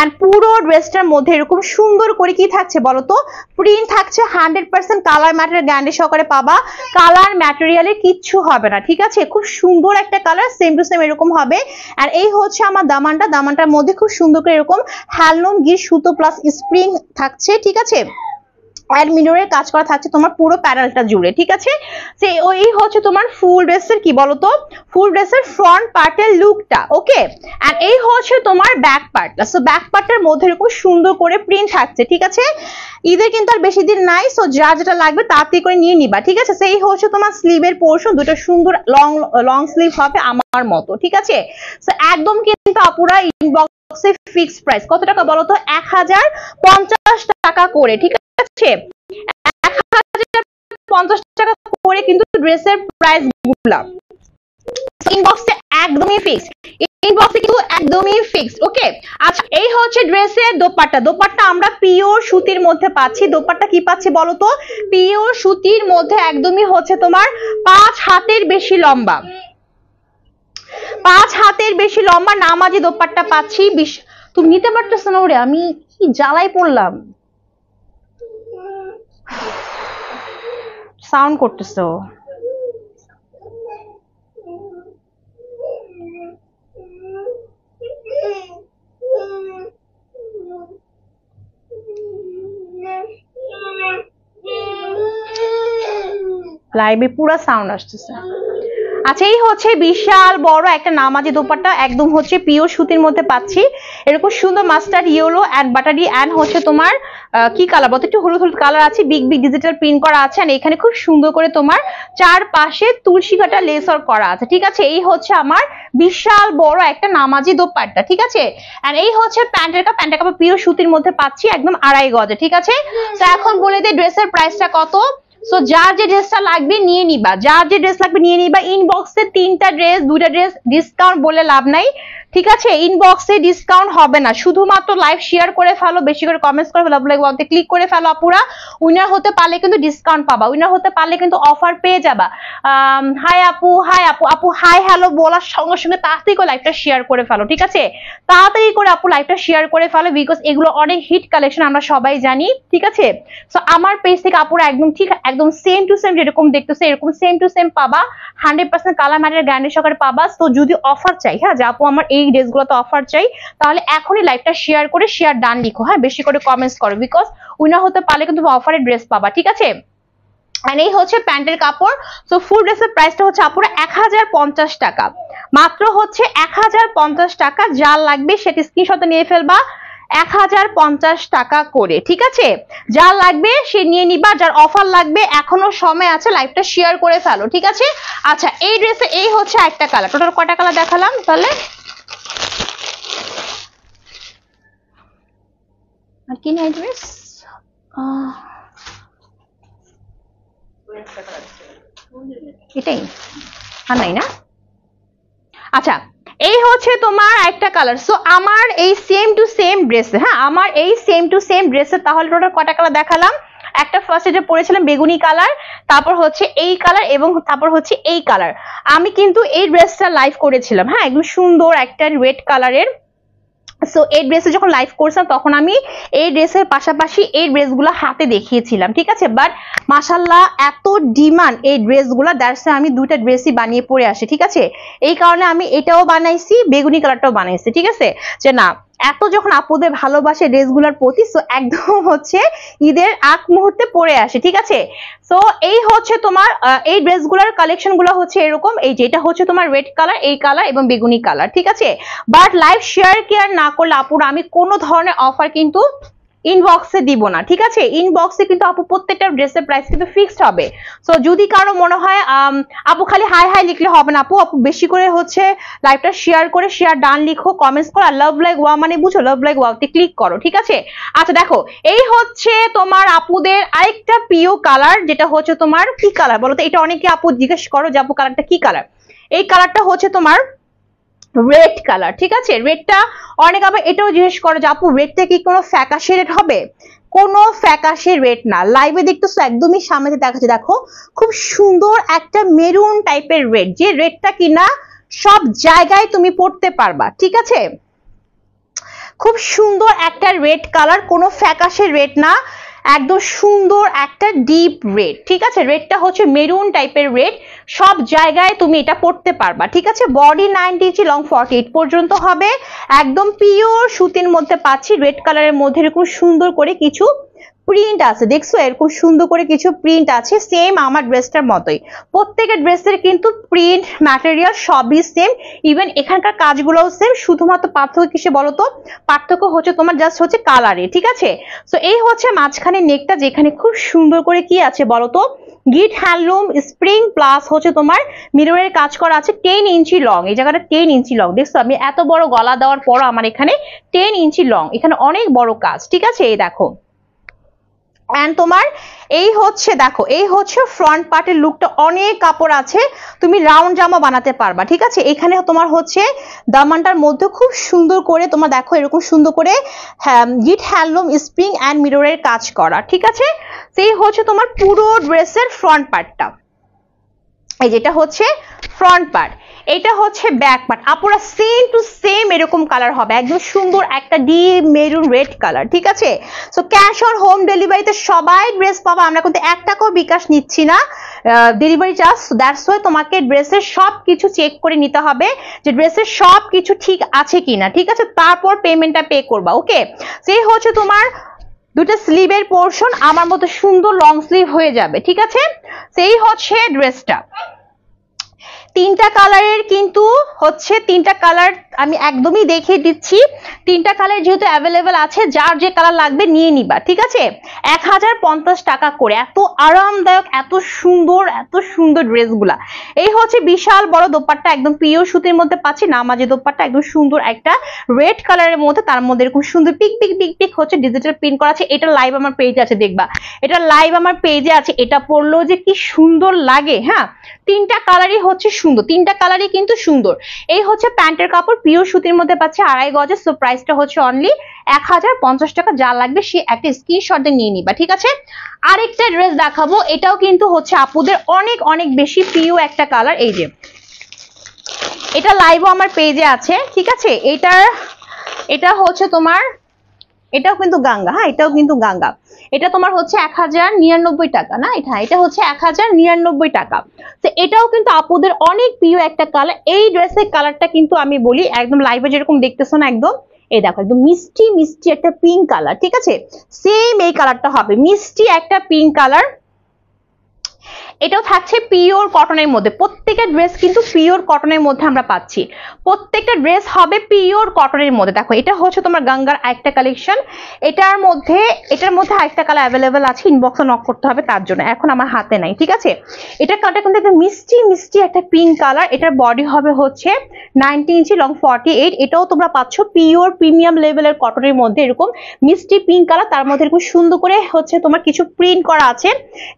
এন্ড পুরো ড্রেসটার মধ্যে এরকম সুন্দর করে কি থাকছে বলো তো? প্রিন্ট থাকছে। 100% কালার ম্যাটেরিয়াল গ্যারান্টি সহকারে পাবা, কালার ম্যাটেরিয়ালে কিচ্ছু হবে না। ঠিক আছে, খুব সুন্দর একটা কালার, সেম টু সেম এরকম হবে। আর এই হচ্ছে আমার দামানটা, দামানটার মধ্যে খুব সুন্দর করে এরকম হ্যান্ডলুম গিট সুতো প্লাস স্প্রিং থাকছে। ঠিক আছে, অ্যাডমিনোরের কাজ করা থাকছে তোমার পুরো প্যানেলটা জুড়ে, ঠিক আছে। সে ওই হচ্ছে তোমার ফুল ড্রেসের কি বলতো, ফুল ড্রেসের ফ্রন্ট পার্টের লুকটা, ওকে। আর এই হচ্ছে তোমার ব্যাক পার্টটা। সো ব্যাক পার্টের মধ্যে এরকম সুন্দর করে প্রিন্ট থাকছে, ঠিক আছে। ঈদের কিন্তু আর বেশি দিন নাই, সো যার যেটা লাগবে তাড়াতাড়ি করে নিয়ে নিবা, ঠিক আছে। সেই হচ্ছে তোমার স্লিভের পোর্শন, দুটো সুন্দর লং স্লিভ হবে আমার মতো, ঠিক আছে। সো একদম কিন্তু আপুরা ইনবক্সে ফিক্সড প্রাইস কত টাকা বলো তো, 1050 টাকা করে, ঠিক আছে। 1050 টাকা করে কিন্তু ড্রেসের প্রাইস গুলা ইনবক্সে একদমই ফিক্সড, ইনবক্সে কিন্তু একদমই ফিক্সড, ওকে। আচ্ছা এই হচ্ছে ড্রেসের দোপাট্টা। দোপাট্টা আমরা পিওর সুতির মধ্যে পাচ্ছি। দোপাট্টা কি পাচ্ছি বলো তো, পিওর সুতির মধ্যে একদমই হচ্ছে তোমার 5 হাতের বেশি লম্বা, 5 হাতের বেশি লম্বা নামাজি দোপাট্টা পাচ্ছি। তুমি নিতে পারতেছ না ওরে, আমি কি জ্বালায় পড়লাম, সাউন্ড করতেছো। লাইভে পুরো সাউন্ড আসতেছে। আচ্ছা এই হচ্ছে বিশাল বড় একটা নামাজি দোপাট্টা, একদম হচ্ছে পিওর সুতির মধ্যে পাচ্ছি। এরকম সুন্দর mustard yellow and buttery and হচ্ছে তোমার কি কালার বলতো, একটু হলুদ হলুদ কালার আছে, বিগ বিগ ডিজিটাল প্রিন্ট করা আছে। আর এখানে খুব সুন্দর করে তোমার চারপাশে তুলসী কাটা লেসার করা আছে, ঠিক আছে। এই হচ্ছে আমার বিশাল বড় একটা নামাজি দোপাট্টা, ঠিক আছে। এন্ড এই হচ্ছে প্যান্টের কাপড় পিওর সুতির মধ্যে পাচ্ছি, একদম 2.5 গজে, ঠিক আছে। তো এখন বলে দিই ড্রেসের প্রাইসটা কত। সো যার যে ড্রেসটা লাগবে নিয়ে নিবা, যার যে ড্রেস লাগবে নিয়ে নিবা। ইনবক্সে 3টা ড্রেস 2টা ড্রেস ডিসকাউন্ট বলে লাভ নাই, ঠিক আছে। ইনবক্সে ডিসকাউন্ট হবে না, শুধুমাত্র লাইভ শেয়ার করে ফেলো, বেশি করে কমেন্টস করে ফেলো, লাইক ক্লিক করে ফেলো আপুরা। উইনার হতে পারলে কিন্তু ডিসকাউন্ট পাবা, উইনার হতে পারলে কিন্তু অফার পেয়ে যাবা। হাই আপু, হাই আপু, আপু হাই হ্যালো বলার সঙ্গে সঙ্গে তাড়াতাড়ি করে লাইভটা শেয়ার করে ফেলো, ঠিক আছে। তাড়াতাড়ি করে আপু লাইভটা শেয়ার করে ফেলো, বিকজ এগুলো অনেক হিট কালেকশন, আমরা সবাই জানি, ঠিক আছে। সো আমার পেজ থেকে আপুরা একদম ঠিক একদম সেম টু সেম যেরকম দেখতেছে এরকম সেম টু সেম পাবা, 100% কালার ম্যাটের গ্যারান্টি সহকারে পাবা। তো যদি অফার চাই, হ্যাঁ যে আপু আমার এই ড্রেসগুলোতে অফার চাই, তাহলে এখনই লাইভটা শেয়ার করে শেয়ার ডান লিখো, হ্যাঁ বেশি করে কমেন্টস করো, বিকজ উইনার হতে পারলে কিন্তু অফারের ড্রেস পাবা, ঠিক আছে। আর এই হচ্ছে প্যান্টের কাপড়। সো ফুল ড্রেসের প্রাইসটা হচ্ছে আপুরা 1050 টাকা, মাত্র হচ্ছে 1050 টাকা। যার লাগবে সেটা স্ক্রিনশটে নিয়ে ফেলবা, 1050 টাকা করে, ঠিক আছে। যার লাগবে সে নিয়ে নিবা, যার অফার লাগবে এখনো সময় আছে, লাইভটা শেয়ার করে ফেলো, ঠিক আছে। আচ্ছা এই ড্রেসে এই হচ্ছে একটা কালার, টোটাল কয়টা কালার দেখালাম তাহলে, আর কি নাই ড্রেস এটাই আর নাই না। আচ্ছা এই হচ্ছে তোমার একটা কালার। সো আমার এই সেম টু সেম ড্রেস, হ্যাঁ আমার এই সেম টু সেম ড্রেসে তাহলে টোটাল কয়টা কালার দেখালাম, একটা ফার্স্টে যে পরেছিলাম বেগুনি কালার, তারপর হচ্ছে এই কালার এবং তারপর হচ্ছে এই কালার। আমি কিন্তু এই ড্রেসটা লাইভ করেছিলাম, হ্যাঁ একদম সুন্দর একটা রেড কালারের। সো এই ড্রেসে যখন লাইভ করছিলাম তখন আমি এই ড্রেসের পাশাপাশি এই ড্রেসগুলো হাতে দেখিয়েছিলাম, ঠিক আছে। বাট মাশাআল্লাহ এত ডিমান্ড এই ড্রেসগুলো, দ্যাটস আমি 2টা ড্রেসই বানিয়ে পরে আসি, ঠিক আছে। এই কারণে আমি এটাও বানাইছি, বেগুনি কালারটাও বানাইছি, ঠিক আছে। যে না এত যখন আপুদের ভালোবাসে ড্রেসগুলোর প্রতি, সো একদম হচ্ছে ঈদের আগ মুহূর্তে পরে আসে, ঠিক আছে। সো এই হচ্ছে তোমার এই ড্রেসগুলোর কালেকশন গুলো হচ্ছে এরকম, এই যেটা হচ্ছে তোমার রেড কালার, এই কালার এবং বেগুনি কালার, ঠিক আছে। বাট লাইভ শেয়ার কেয়ার না করলে আপুরা আমি কোনো ধরনের অফার কিন্তু ইনবক্সে দিব না, ঠিক আছে। ইনবক্সে কিন্তু আপু প্রত্যেকটা ড্রেসের প্রাইস কিন্তু ফিক্সড হবে। সো যদি কারো মনে হয় আপু খালি হাই হাই লিখলে হবে না, আপু আপু বেশি করে হচ্ছে লাইভটা শেয়ার করে শেয়ার ডান লিখো, কমেন্টস করো, আর লাভ লাইক ওয়া মানে বুঝো, লাভ লাইক ওয়াতে ক্লিক করো, ঠিক আছে। আচ্ছা দেখো এই হচ্ছে তোমার আপুদের আরেকটা প্রিয় কালার, যেটা হচ্ছে তোমার কি কালার বলো তো, এটা অনেকে আপু জিজ্ঞেস করো যে আপু কালারটা কি কালার। এই কালারটা হচ্ছে তোমার রেড কালার, ঠিক আছে। রেডটা অনেক আবার এটাও জিজ্ঞেস করে যে আপু রেডটা কি কোনো ফ্যাকাশে রেড হবে, কোনো ফ্যাকাশে রেড না। লাইভে দেখতেছো একদমই সামনে দেখাচ্ছে, দেখো খুব সুন্দর একটা মেরুন টাইপের রেড, যে রেডটা কিনা সব জায়গায় তুমি পড়তে পারবা, ঠিক আছে। খুব সুন্দর একটা রেড কালার, কোনো ফ্যাকাশে রেড না, একদম সুন্দর একটা ডিপ রেড, ঠিক আছে। রেডটা হচ্ছে মেরুন টাইপের রেড, সব জায়গায় তুমি এটা পড়তে পারবা, ঠিক আছে। বডি 90 ইঞ্চি, লং 48 পর্যন্ত হবে, একদম পিওর সুতির মধ্যে পাচ্ছি, রেড কালারের মধ্যে এরকম সুন্দর করে কিছু প্রিন্ট আছে, দেখছো এরকম সুন্দর করে কিছু প্রিন্ট আছে, সেম আমার ড্রেসটার মতোই। প্রত্যেকের ড্রেসের কিন্তু প্রিন্ট ম্যাটেরিয়াল সবই সেম, ইভেন এখানকার কাজগুলোও সেম, শুধুমাত্র পার্থক্য কিসে বলো তো? পার্থক্য হচ্ছে তোমার জাস্ট হচ্ছে কালারে, ঠিক আছে? সো এই হচ্ছে মাঝখানে নেকটা, যেখানে খুব সুন্দর করে কি আছে বলো তো? গিট হ্যান্ডলুম স্প্রিং প্লাস হচ্ছে তোমার মিররের কাজ করা আছে, 10 ইঞ্চি লং। এই জায়গাটা 10 ইঞ্চি লং, দেখছো আমি এত বড় গলা দেওয়ার পরও আমার এখানে 10 ইঞ্চি লং, এখানে অনেক বড় কাজ, ঠিক আছে? এই দেখো, এন্ড তোমার এই হচ্ছে দেখো, এই হচ্ছে ফ্রন্ট পার্টের লুকটা, অনেক কাপড় আছে, তুমি রাউন্ড জামা বানাতে পারবা, ঠিক আছে? এখানে তোমার হচ্ছে দামানটার মধ্যে খুব সুন্দর করে তোমার দেখো এরকম সুন্দর করে গিট হ্যান্ডলুম স্প্রিং এন্ড মিররের কাজ করা, ঠিক আছে? সেই হচ্ছে তোমার পুরো ড্রেসের ফ্রন্ট পার্টটা। এই যেটা হচ্ছে ফ্রন্ট পার্ট, এটা হচ্ছে ব্যাক পার্ট। আপুরা সেম টু সেম এরকম কালার হবে, একদম সুন্দর একটা ডিপ মেরুন রেড কালার, ঠিক আছে? সো ক্যাশ অন হোম ডেলিভারিতে সবাই ড্রেস পাবা, আমরা কিন্তু 1 টাকাও বিকাশ নিচ্ছি না ডেলিভারি চার্জ। দ্যাটস ওয়াই তোমাকে ড্রেসের সব কিছু চেক করে নিতে হবে যে ড্রেসের সব কিছু ঠিক আছে কিনা, ঠিক আছে? তারপর পেমেন্টটা পে করবা, ওকে? সেই হচ্ছে তোমার দুটো স্লিভের পোর্শন আমার মতো সুন্দর লং স্লিভ হয়ে যাবে, ঠিক আছে? সেই হচ্ছে ড্রেসটা। 3টা কালারের কিন্তু হচ্ছে 3টা কালার আমি একদমই দেখিয়ে দিচ্ছি। 3টা কালার যেহেতু অ্যাভেলেবেল আছে, যার যে কালার লাগবে নিয়ে নিবা, ঠিক আছে? 1050 টাকা করে, এত আরামদায়ক, এত সুন্দর ড্রেসগুলা। এই হচ্ছে বিশাল বড় দোপাট্টা, একদম পিওর সুতির মধ্যে পাচ্ছি, নামাজি দোপাট্টা, একদম সুন্দর একটা রেড কালারের মধ্যে, তার মধ্যে এরকম সুন্দর পিক পিক পিক পিক হচ্ছে ডিজিটাল প্রিন্ট করা আছে। এটা লাইভ আমার পেজে আছে, দেখবা, এটা লাইভ আমার পেজে আছে। এটা পরলেও যে কি সুন্দর লাগে, হ্যাঁ? 3টা কালারই হচ্ছে সুন্দর, 3টা কালারই কিন্তু সুন্দর। এই হচ্ছে প্যান্টের কাপড়, পিওর সুতির মধ্যে পাচ্ছে, 2.5 গজে। সো প্রাইসটা হচ্ছে অনলি 1050 টাকা। যা লাগবে সে একটা স্ক্রিনশট দিয়ে নিয়ে নিবা, ঠিক আছে? আরেকটা ড্রেস দেখাবো, এটাও কিন্তু হচ্ছে আপুদের অনেক অনেক বেশি প্রিয় একটা কালার। এই যে এটা লাইভও আমার পেজে আছে, ঠিক আছে? এটা হচ্ছে তোমার, এটাও কিন্তু গাঙ্গা, হ্যাঁ এটাও কিন্তু গাঙ্গা। এটা তোমার হচ্ছে 1099 টাকা না, এটা হচ্ছে 1099 টাকা। তো এটাও কিন্তু আপুদের অনেক প্রিয় একটা কালার। এই ড্রেসের কালারটা কিন্তু আমি বলি একদম লাইভে যেরকম দেখতেছো না, একদম এই দেখো একদম মিষ্টি মিষ্টি একটা পিঙ্ক কালার, ঠিক আছে? সেম এই কালারটা হবে, মিষ্টি একটা পিঙ্ক কালার। এটাও থাকছে পিওর কটনের মধ্যে, প্রত্যেকটা ড্রেস কিন্তু পিওর কটনের মধ্যে আমরা পাচ্ছি, প্রত্যেকটা ড্রেস হবে পিওর কটনের মধ্যে। দেখো এটা হচ্ছে তোমার গঙ্গার আরেকটা কালেকশন, এটার মধ্যে আরেকটা কালার অ্যাভেলেবেল আছে, ইনবক্সে নক করতে হবে তার জন্য, এখন আমার হাতে নাই, ঠিক আছে? এটা কালারটা কিন্তু একটা মিষ্টি মিষ্টি একটা পিঙ্ক কালার। এটার বডি হবে হচ্ছে 90 ইঞ্চি, লং 48। এটাও তোমরা পাচ্ছ পিওর প্রিমিয়াম লেভেলের কটনের মধ্যে, এরকম মিষ্টি পিঙ্ক কালার, তার মধ্যে এরকম সুন্দর করে হচ্ছে তোমার কিছু প্রিন্ট করা আছে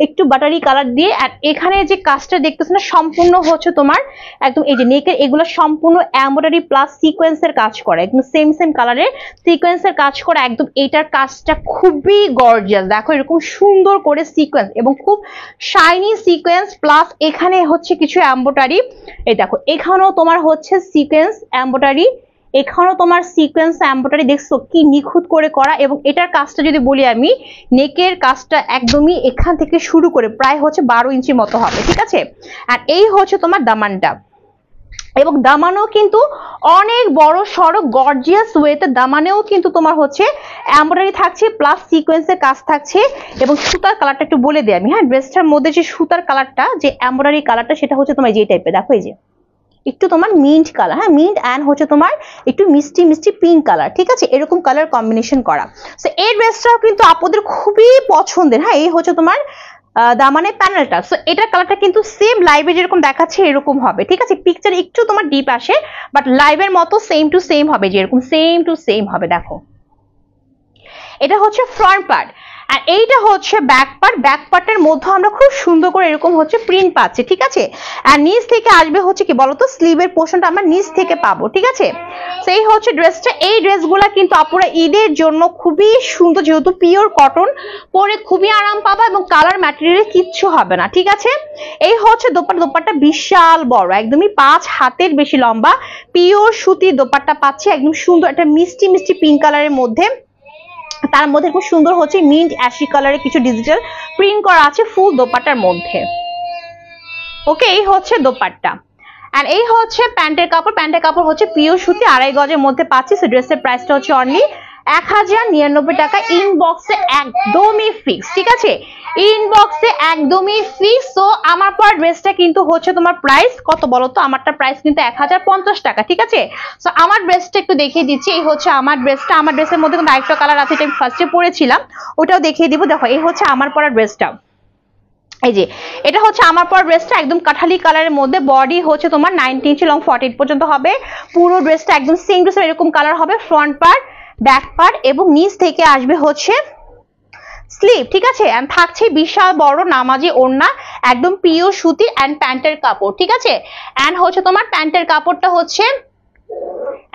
একটু বাটারি কালার দিয়ে। আর এখানে যে কাজটা দেখতেছো না, সম্পূর্ণ হচ্ছে তোমার একদম এই যে নেকের এগুলো সম্পূর্ণ এমব্রয়ডারি প্লাস সিকোয়েন্সের কাজ করা, একদম সেম কালারের সিকোয়েন্সের কাজ করা, একদম এইটার কাজটা খুবই গর্জিয়াস। দেখো এরকম সুন্দর করে সিকোয়েন্স এবং খুব শাইনি সিকোয়েন্স, প্লাস এখানে হচ্ছে কিছু এমব্রয়ডারি। এই দেখো এখানেও তোমার হচ্ছে সিকোয়েন্স এমব্রয়ডারি, এখানেও তোমার সিকোয়েন্স এমব্রয়ডারি, দেখছো কি নিখুঁত করে করা। এবং এটার কাজটা যদি বলি আমি, নেকের কাজটা একদমই এখান থেকে শুরু করে প্রায় হচ্ছে 12 ইঞ্চি মতো হবে, ঠিক আছে? আর এই হচ্ছে তোমার দামানটা, এবং দামানেও কিন্তু অনেক বড় সড়ো গর্জিয়াস ওয়েতে দামানেও কিন্তু তোমার হচ্ছে এমব্রয়ডারি থাকছে প্লাস সিকোয়েন্সের কাজ থাকছে। এবং সুতার কালারটা একটু বলে দিই আমি, হ্যাঁ? ড্রেসটার মধ্যে যে সুতার কালারটা, যে এমব্রয়ডারি কালারটা, সেটা হচ্ছে তোমার যে টাইপের, দেখো এই যে একটু তোমার মিন্ট কালার, হ্যাঁ মিন্ট অ্যান্ড হচ্ছে তোমার একটু মিষ্টি মিষ্টি পিঙ্ক কালার, ঠিক আছে? এরকম কালার কম্বিনেশন করা। সো এই ড্রেসটাও কিন্তু আপনাদের খুবই পছন্দের, হ্যাঁ? এই হচ্ছে তোমার দামানের প্যানেলটা। সো এটার কালারটা কিন্তু সেম লাইভে যেরকম দেখাচ্ছে এরকম হবে, ঠিক আছে? পিকচার একটু তোমার ডিপ আসে, বাট লাইভের মতো সেম টু সেম হবে, যেরকম সেম টু সেম হবে। দেখো এটা হচ্ছে ফ্রন্ট পার্ট, আর এইটা হচ্ছে ব্যাক পার্ট। ব্যাক পার্টের মধ্যে আমরা খুব সুন্দর করে এরকম হচ্ছে প্রিন্ট পাচ্ছি, ঠিক আছে? আর নিচ থেকে আসবে হচ্ছে কি বলতো, স্লিভের পোর্শনটা আমরা নিচ থেকে পাবো, ঠিক আছে? সেই হচ্ছে ড্রেসটা। এই ড্রেসগুলা কিন্তু আপুরা ঈদের জন্য খুবই সুন্দর, যেহেতু পিওর কটন, পরে খুবই আরাম পাবা এবং কালার ম্যাটেরিয়াল কিচ্ছু হবে না, ঠিক আছে? এই হচ্ছে দোপাট্টা বিশাল বড়, একদমই 5 হাতের বেশি লম্বা, পিওর সুতির দোপাট্টা পাচ্ছি, একদম সুন্দর একটা মিষ্টি মিষ্টি পিঙ্ক কালারের মধ্যে, তার মধ্যে খুব সুন্দর হচ্ছে মিন্ট অ্যাশি কালারের কিছু ডিজিটাল প্রিন্ট করা আছে ফুল দোপাট্টার মধ্যে। ওকে, এই হচ্ছে দোপাট্টা। আর এই হচ্ছে প্যান্টের কাপড়, প্যান্টের কাপড় হচ্ছে পিওর সুতি, 2.5 গজের মধ্যে পাচ্ছি। সো ড্রেসের প্রাইসটা হচ্ছে অনলি 1099 টাকা, ইনবক্সে একদমই ফিক্স, ঠিক আছে, ইনবক্সে একদমই ফিক্স। তো আমার পর ড্রেসটা কিন্তু হচ্ছে তোমার প্রাইস কত বলো তো? আমারটা প্রাইস কিন্তু 1050 টাকা, ঠিক আছে। সো আমার ড্রেসটা একটু দেখিয়ে দিচ্ছি, এই হচ্ছে আমার ড্রেসটা। আমার ড্রেসের মধ্যে কিন্তু আরেকটা কালার আছে, এটা আমি ফার্স্টে পরেছিলাম, ওটাও দেখিয়ে দিব। দেখো এই হচ্ছে আমার পরা ড্রেসটা, এই যে এটা হচ্ছে আমার পর ড্রেসটা, একদম কাঠালি কালারের মধ্যে, বডি হচ্ছে তোমার 90 ইঞ্চি লং 48 পর্যন্ত হবে। পুরো ড্রেসটা একদম সেম টু সেম এরকম কালার হবে, ফ্রন্ট পার্ট, ব্যাক পার্ট এবং নিচ থেকে আসবে হচ্ছে স্লিভ, ঠিক আছে। এন্ড থাকছে বিশাল বড় নামাজি ওড়না, একদম পিওর সুতির এন্ড প্যান্টের কাপড়, ঠিক আছে। এন্ড হচ্ছে তোমার প্যান্টের কাপড়টা হচ্ছে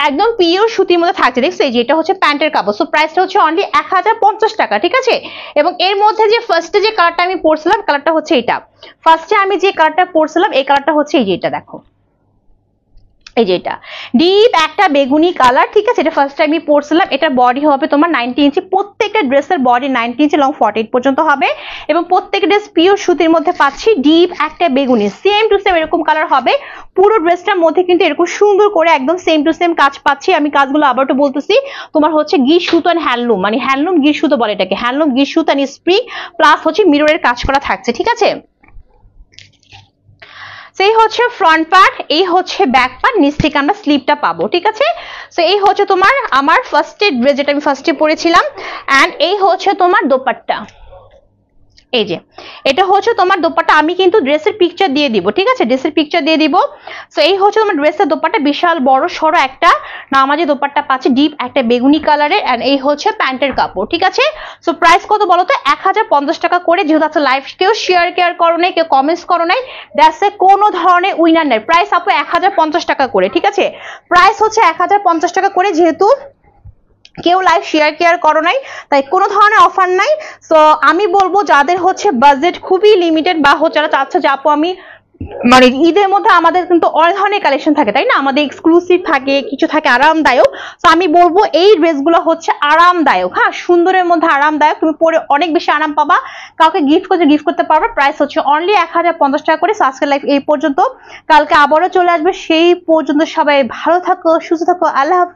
একদম পিওর সুতির মধ্যে থাকছে, দেখছো, এই যে এটা হচ্ছে প্যান্টের কাপড়। সো প্রাইসটা হচ্ছে অনলি 1050 টাকা, ঠিক আছে। এবং এর মধ্যে যে ফার্স্টে যে কালারটা আমি পরছিলাম, কালারটা হচ্ছে এটা। ফার্স্টে আমি যে কালারটা পরছিলাম এই কালারটা হচ্ছে এই যে এটা, দেখো এই যে এটা ডিপ একটা বেগুনি কালার, ঠিক আছে। এটা ফার্স্ট টাইম আমি পরছিলাম। এটা বডি হবে তোমার 90 ইঞ্চি, প্রত্যেকটা ড্রেসের বডি 90 ইঞ্চি লং 48 পর্যন্ত হবে। এবং প্রত্যেকটা ড্রেস পিওর সুতির মধ্যে পাচ্ছি, ডিপ একটা বেগুনি, সেম টু সেম এরকম কালার হবে। পুরো ড্রেসটার মধ্যে কিন্তু এরকম সুন্দর করে একদম সেম টু সেম কাজ পাচ্ছি। আমি কাজগুলো আবার একটু বলতেছি, তোমার হচ্ছে গির সুতো এন্ড হ্যান্ডলুম, মানে হ্যান্ডলুম গির সুতো বলে এটাকে, হ্যান্ডলুম গির সুতো এন্ড স্প্রিং প্লাস হচ্ছে মিররের কাজ করা থাকছে, ঠিক আছে। সেই হচ্ছে ফ্রন্ট পার্ট, এই হচ্ছে ব্যাক পার্ট, নিচ থেকে আমরা স্লিভটা পাবো, ঠিক আছে। সো এই হচ্ছে তোমার আমার ফার্স্ট ড্রেস, যেটা আমি ফার্স্টে পরেছিলাম। এন্ড এই হচ্ছে তোমার দোপাট্টা, এই যে এটা হচ্ছে তোমার দোপাট্টা। আমি কিন্তু ড্রেসের পিকচার দিয়ে দিব, ঠিক আছে, ড্রেসের পিকচার দিয়ে দিব। সো এই হচ্ছে তোমার ড্রেসের দোপাট্টা, বিশাল বড় সড়ো একটা নামাজি দোপাট্টা পাচ্ছে, ডিপ একটা বেগুনি কালারের। এন্ড এই হচ্ছে প্যান্টের কাপড়, ঠিক আছে। সো প্রাইস কত বলো তো? 1050 টাকা করে। যেহেতু আছে লাইভ, কেউ শেয়ার করো নাই, কেউ কমেন্টস করো নাই, দ্যাটস এ কোনো ধরনের উইনার নেই। প্রাইস আপু 1050 টাকা করে, ঠিক আছে। প্রাইস হচ্ছে 1050 টাকা করে, যেহেতু কেউ লাইভ শেয়ার করো নাই তাই কোনো ধরনের অফার নাই। সো আমি বলবো যাদের হচ্ছে বাজেট খুবই লিমিটেড বা হচ্ছে যারা চাচ্ছে যে আপু আমি মানে ঈদের মধ্যে আমাদের কিন্তু অনেক ধরনের কালেকশন থাকে, তাই না, আমাদের এক্সক্লুসিভ থাকে, কিছু থাকে আরামদায়ক। তো আমি বলবো এই ড্রেসগুলো হচ্ছে আরামদায়ক, হ্যাঁ, সুন্দরের মধ্যে আরামদায়ক, তুমি পরে অনেক বেশি আরাম পাবা, কাউকে গিফট করতে পারবে। প্রাইস হচ্ছে অনলি 1050 টাকা করে। আজকের লাইভ এই পর্যন্ত, কালকে আবারও চলে আসবে, সেই পর্যন্ত সবাই ভালো থাকো, সুস্থ থাকো, আল্লাহ হাফেজ।